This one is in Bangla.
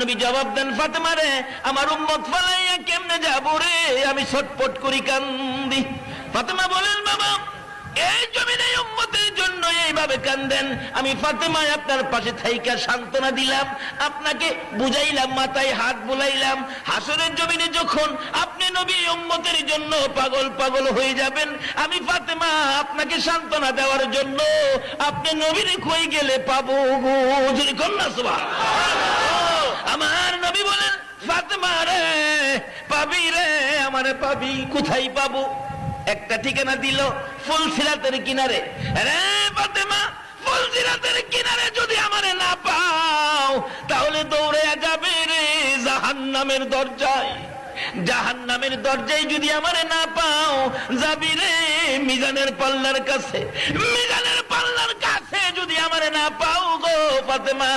নবী জবাব দেন, ফাতেমা রে, আমার উম্মত ফালাইয়া কেমনে যাবো রে, আমি ছটপট করি কান্দি। ফাতেমা বলেন, বাবা এই জমিনে উম্মতের জন্য এইভাবে কান্দেন। আমি ফাতেমা আপনার পাশে থাইকা সান্ত্বনা দিলাম, আপনাকে বুঝাইলাম, মাথায় হাত বুলাইলাম। হাসরের জমিনে যখন আপনি নবী উম্মতের জন্য পাগল পাগল হয়ে যাবেন, আমি ফাতেমা আপনাকে সান্ত্বনা দেওয়ার জন্য আপনি নবীর কই গেলে পাবো গো, যদি কন্যা সুবহানাল্লাহ। আমার নবী বলেন, ফাতেমা রে, পাবি রে, আমারে পাবি। কোথায় পাবো? একটা ঠিকানা দিল, ফুলসিরাতের কিনারে। রে ফাতেমা, ফুলসিরাতের কিনারে যদি আমারে না পাও, তাহলে দৌড়ে যাবে রে জাহান্নামের দরজায়। জাহান্নামের দরজায় যদি আমারে না পাও, যাবি রে মিজানের পাল্লার কাছে। মিজানের পাল্লার কাছে যদি আমারে না পাও গো ফাতেমা,